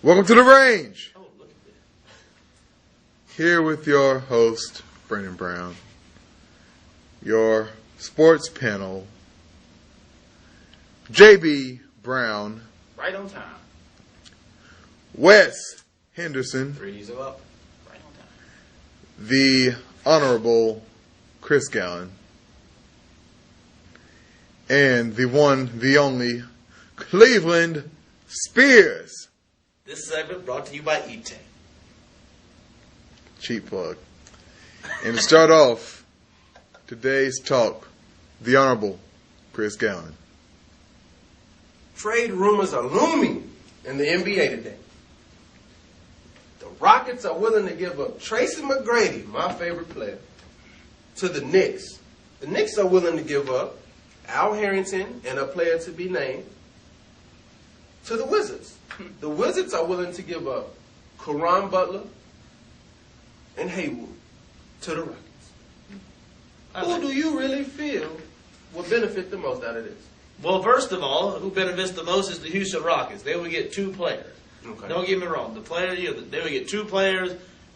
Welcome to the range. Here with your host, Brandon Brown, your sports panel, JB Brown, right on time. Wes Henderson, 3's up, right on time. the Honorable Chris Gallen, and the one, the only, Cleveland Spears. This segment brought to you by E-Tank. Cheap plug. And to start off today's talk, the Honorable Chris Gallen. Trade rumors are looming in the NBA today. The Rockets are willing to give up Tracy McGrady, my favorite player, to the Knicks. The Knicks are willing to give up Al Harrington and a player to be named to the Wizards. The Wizards are willing to give up Caron Butler and Haywood to the Rockets. Who do you really feel will benefit the most out of this? Well, first of all, who benefits the most is the Houston Rockets. They would get 2 players. Okay. Don't get me wrong. The player, they would get 2 players.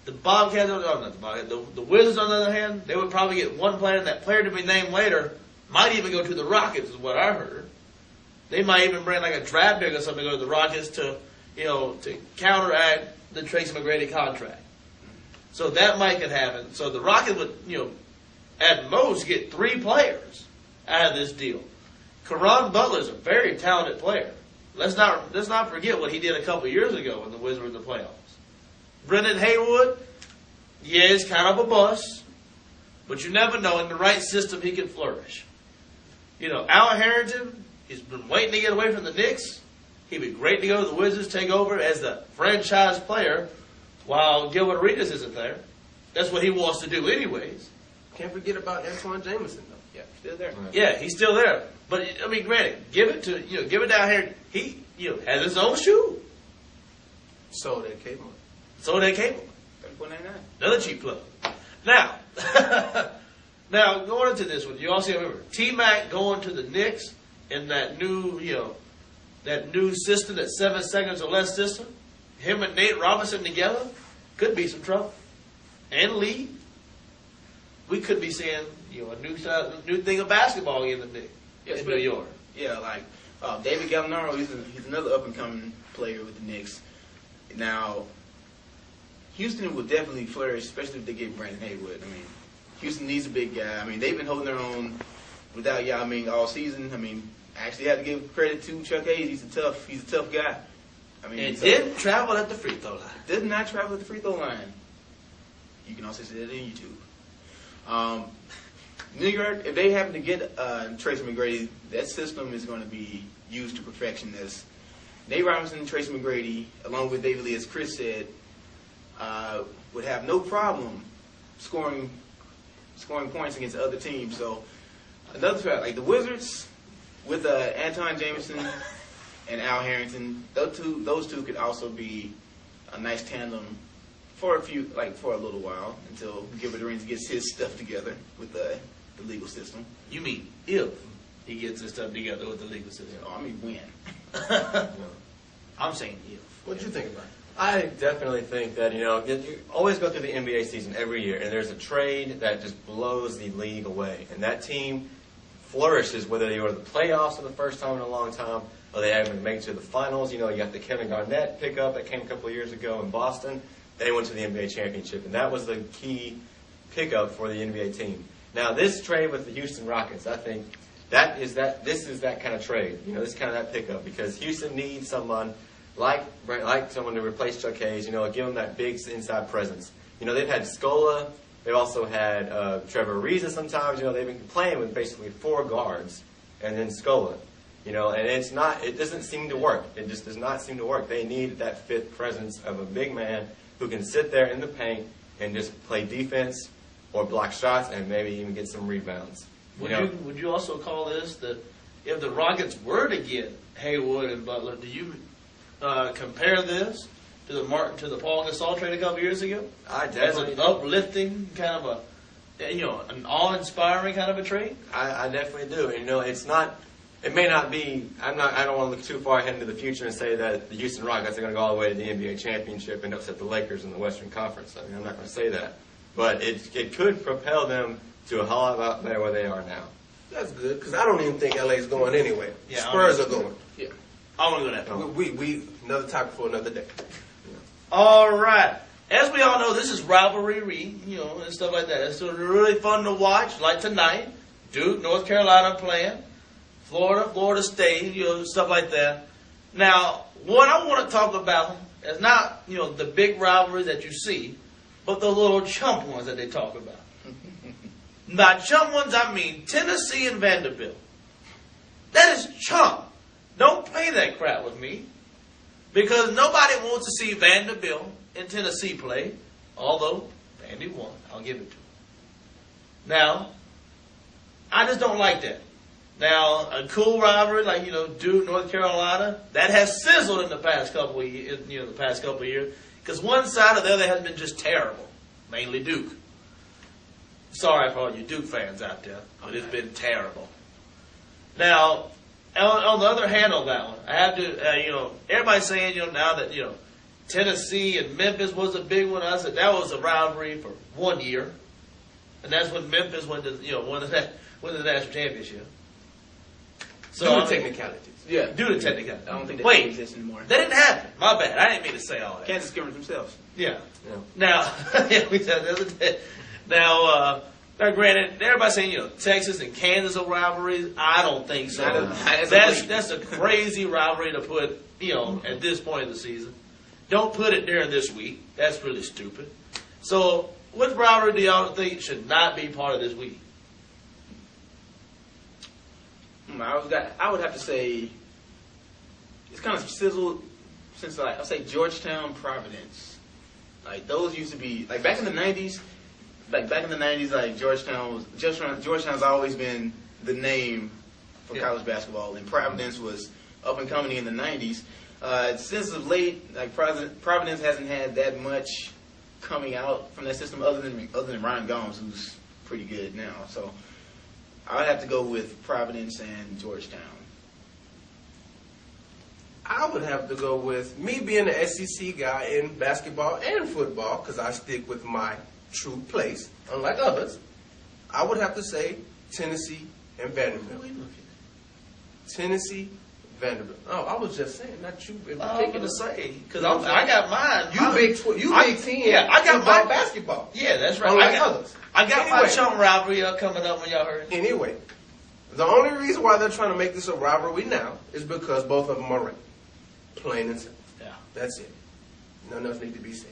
The Bobcats, not the Bobcats, the Wizards, on the other hand, they would probably get 1 player, and that player to be named later might even go to the Rockets, is what I heard. They might even bring like a draft pick or something to go to the Rockets to counteract the Tracy McGrady contract. So that might could happen. So the Rockets would, at most get 3 players out of this deal. Caron Butler is a very talented player. Let's not forget what he did a couple of years ago when the Wizards were in the playoffs. Brendan Haywood, yeah, he's kind of a bust, but you never know. In the right system, he can flourish. Al Harrington, he's been waiting to get away from the Knicks. He'd be great to go to the Wizards, take over as the franchise player while Gilbert Arenas isn't there. That's what he wants to do anyways. Can't forget about Antoine Jameson, though. Yeah, still there. Right. Yeah, he's still there. But, granted, give it down here. He, has his own shoe. So that Kmart. So that Cable. $34.99. Another cheap plug. Now, going into this one, you also remember T-Mac going to the Knicks in that new, that new system, that 7 seconds or less system. Him and Nate Robinson together could be some trouble. And Lee, we could be seeing a new thing of basketball in the Knicks in New York. Yeah, like David Gallinaro, he's another up and coming player with the Knicks. Now, Houston will definitely flourish, especially if they get Brandon Haywood. Houston needs a big guy. They've been holding their own without Yao Ming all season. I actually have to give credit to Chuck Hayes. He's a tough guy. Didn't travel at the free throw line. Did not travel at the free throw line. You can also see that on YouTube. New York, if they happen to get Tracy McGrady, that system is going to be used to perfection. This Nate Robinson, Tracy McGrady, along with David Lee, as Chris said, would have no problem scoring points against other teams. So another fact, like the Wizards with Antoine Jameson and Al Harrington, those two could also be a nice tandem for a little while until Gilbert Arenas gets his stuff together with the legal system. You mean if he gets his stuff together with the legal system? When. I'm saying if. What do you think about it? I definitely think that, you always go through the NBA season every year, and there's a trade that just blows the league away. And that team flourishes, whether they go to the playoffs for the first time in a long time, or they haven't made it to the finals. You got the Kevin Garnett pickup that came a couple of years ago in Boston. They went to the NBA championship, and that was the key pickup for the NBA team. Now, this trade with the Houston Rockets, I think this is that kind of trade. This is kind of that pickup, because Houston needs someone like someone to replace Chuck Hayes, give them that big inside presence. They've had Scola. They've also had Trevor Ariza sometimes. They've been playing with basically 4 guards and then Scola. And it doesn't seem to work. It just does not seem to work. They need that 5th presence of a big man who can sit there in the paint and just play defense or block shots and maybe even get some rebounds. Would you also call this that if the Rockets were to get Haywood and Butler, do you compare this to the Paul Gasol trade a couple years ago? I definitely as an uplifting kind of an awe-inspiring kind of a trade? I definitely do. And, it's not. It may not be. I don't want to look too far ahead into the future and say that the Houston Rockets are going to go all the way to the NBA championship and upset the Lakers in the Western Conference. I mean, I'm not going to say that, but it could propel them to a whole lot better where they are now. That's good, because I don't even think LA's going anyway. Yeah, Spurs are going. Yeah. I want to go that far. We another topic for another day. All right. As we all know, this is rivalry, and stuff like that. It's really fun to watch. Like tonight, Duke, North Carolina playing, Florida State, stuff like that. Now, what I want to talk about is not, the big rivalries that you see, but the little chump ones that they talk about. By chump ones, I mean Tennessee and Vanderbilt. That is chump. Don't play that crap with me. Because nobody wants to see Vanderbilt and Tennessee play, although Vandy won. I'll give it to him. Now, I just don't like that. Now, a cool rivalry like, Duke, North Carolina, that has sizzled in the past couple of years, because one side or the other has been just terrible, mainly Duke. Sorry for all you Duke fans out there, but it's been terrible. Now, on the other hand on that one, I have to, everybody's saying, now that, Tennessee and Memphis was a big one. I said that was a rivalry for 1 year. And that's when Memphis won the national championship. So, Due to technicalities. Yeah. Due to technicalities. I don't think Wait, that exists anymore. that didn't happen. My bad. I didn't mean to say all that. Kansas skimmed themselves. Yeah. Yeah. Now, we said the other day. Now, granted, everybody's saying, Texas and Kansas are rivalries. I don't think so. That's a crazy rivalry to put, at this point in the season. Don't put it during this week. That's really stupid. So, what rivalry do y'all think should not be part of this week? I would have to say it's kind of sizzled since I'll say Georgetown, Providence. Like those used to be like back in the '90s. Like back in the '90s, like Georgetown's always been the name for college basketball, and Providence was up and coming in the '90s. Since of late, like Providence hasn't had that much coming out from that system, other than Ryan Gomes, who's pretty good now. So I would have to go with Providence and Georgetown. I would have to go with me being an SEC guy in basketball and football, because I stick with my true place, unlike others. I would have to say Tennessee and Vanderbilt. Tennessee, Vanderbilt. Oh, I was just saying, not you in I'm particular. going to say, because I got mine. You Big Ten. Yeah, I got my my basketball. Yeah, that's right. Unlike others. I got my Anyway. chum rivalry coming up when y'all heard. Anyway, the only reason why they're trying to make this a rivalry now is because both of them are ranked. Plain and simple. Yeah. That's it. Nothing else needs to be said.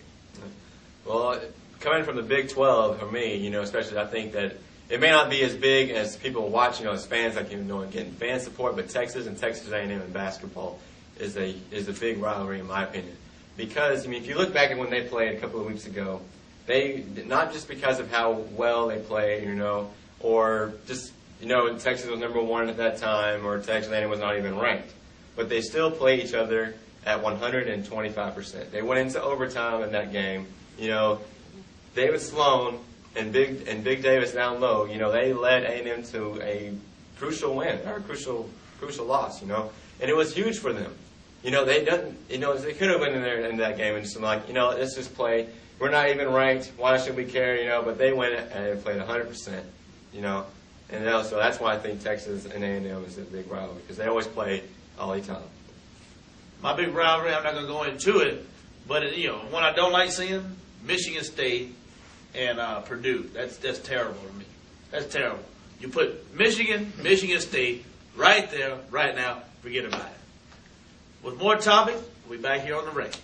Well, coming from the Big 12, for me, especially, I think that it may not be as big as people watching, as fans, like getting fan support, but Texas and Texas A&M in basketball is a big rivalry in my opinion. Because if you look back at when they played a couple of weeks ago, they not just because of how well they played, or just Texas was number one at that time, or Texas A&M was not even ranked, but they still play each other at 125%. They went into overtime in that game. David Sloan and Big Davis down low, they led A&M to a crucial win, or a crucial loss, and it was huge for them. They could have went in there in that game and just like, let's just play. We're not even ranked. Why should we care? But they went and they played 100%. So that's why I think Texas and A&M is a big rivalry, because they always play all the time. My big rivalry, I'm not going to go into it, but one I don't like seeing, Michigan State and Purdue. That's terrible to me. That's terrible. You put Michigan State right there, right now. Forget about it. With more topics, we'll be back here on the range.